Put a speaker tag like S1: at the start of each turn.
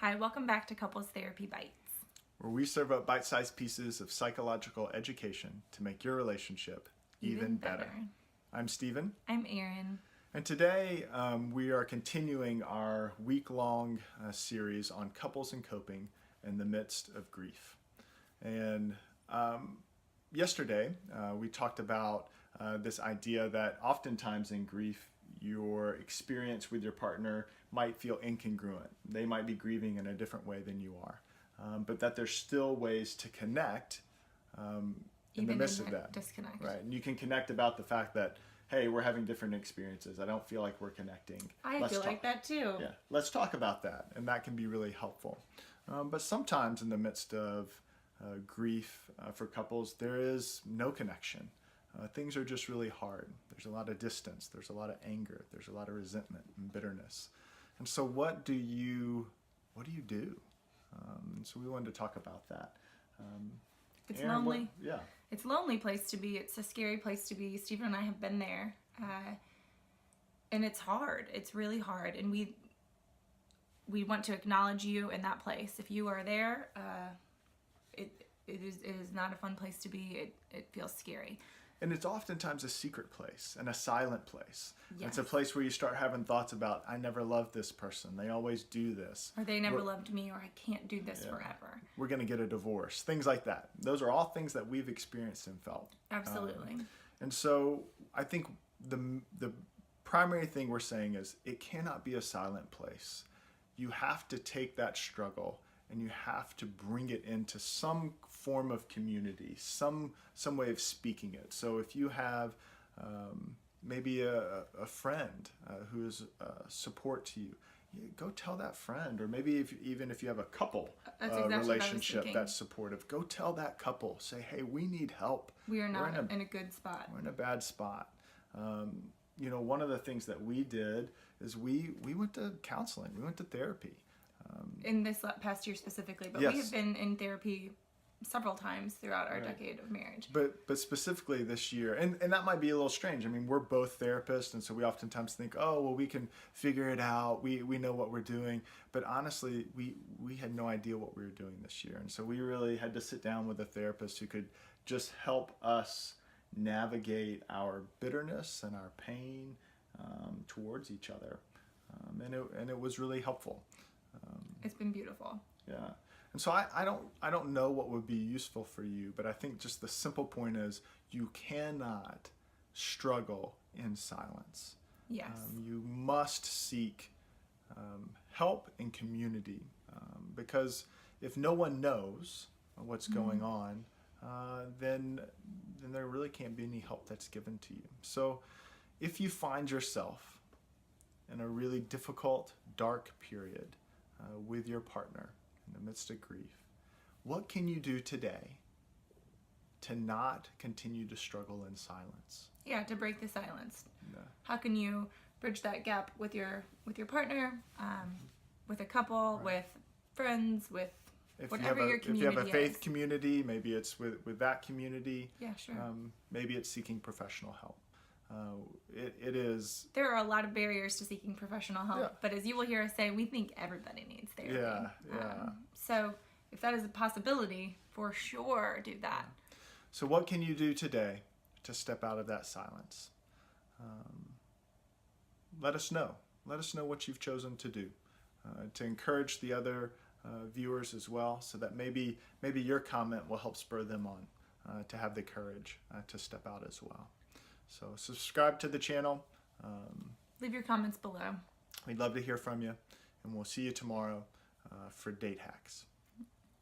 S1: Hi, welcome back to Couples Therapy Bites.
S2: Where we serve up bite-sized pieces of psychological education to make your relationship even better. I'm Stephen.
S1: I'm Erin.
S2: And today we are continuing our week-long series on couples and coping in the midst of grief. And yesterday we talked about this idea that oftentimes in grief your experience with your partner might feel incongruent. They might be grieving in a different way than you are. But that there's still ways to connect in the midst of that.
S1: Disconnect.
S2: Right. And you can connect about the fact that, hey, we're having different experiences. I don't feel like we're connecting.
S1: I feel like that too.
S2: Yeah. Let's talk about that. And that can be really helpful. But sometimes in the midst of grief for couples, there is no connection. Things are just really hard. There's a lot of distance. There's a lot of anger. There's a lot of resentment and bitterness. And so what do you do? So we wanted to talk about that.
S1: It's
S2: Erin,
S1: lonely.
S2: Yeah.
S1: It's a lonely place to be. It's a scary place to be. Stephen and I have been there. And it's hard. It's really hard. And we want to acknowledge you in that place. If you are there, it is not a fun place to be. It feels scary.
S2: And it's oftentimes a secret place and a silent place.
S1: Yes.
S2: It's a place where you start having thoughts about, I never loved this person. They always do this.
S1: Or they never loved me, or I can't do this forever.
S2: We're going to get a divorce. Things like that. Those are all things that we've experienced and felt.
S1: Absolutely.
S2: And so I think the primary thing we're saying is it cannot be a silent place. You have to take that struggle and you have to bring it into some form of community, some way of speaking it. So if you have maybe a friend who is support to you, go tell that friend. Or maybe even if you have a couple relationship that's supportive, go tell that couple. Say, hey, we need help.
S1: We are not in a good spot.
S2: We're in a bad spot. One of the things that we did is we went to counseling. We went to therapy.
S1: In this past year specifically, but
S2: yes.
S1: We have been in therapy several times throughout our decade of marriage.
S2: But specifically this year, and that might be a little strange. I mean, we're both therapists, and so we oftentimes think, oh, well, we can figure it out. We know what we're doing. But honestly, we had no idea what we were doing this year. And so we really had to sit down with a therapist who could just help us navigate our bitterness and our pain towards each other. And it was really helpful.
S1: It's been beautiful.
S2: Yeah. And so I don't know what would be useful for you, but I think just the simple point is you cannot struggle in silence.
S1: Yes.
S2: You must seek help and community because if no one knows what's going on, then there really can't be any help that's given to you. So if you find yourself in a really difficult, dark period with your partner in the midst of grief, what can you do today to not continue to struggle in silence?
S1: Yeah, to break the silence.
S2: Yeah.
S1: How can you bridge that gap with your partner, with a couple, with friends, with whatever your community is?
S2: If you have a faith community, maybe it's with that community.
S1: Yeah, sure.
S2: Maybe it's seeking professional help. It is.
S1: There are a lot of barriers to seeking professional help,
S2: Yeah.
S1: but as you will hear us say, we think everybody needs therapy.
S2: Yeah.
S1: So if that is a possibility, for sure do that.
S2: So what can you do today to step out of that silence? Let us know. Let us know what you've chosen to do to encourage the other viewers as well, so that maybe your comment will help spur them on to have the courage to step out as well. So subscribe to the channel.
S1: Leave your comments below.
S2: We'd love to hear from you, and we'll see you tomorrow for Date Hacks.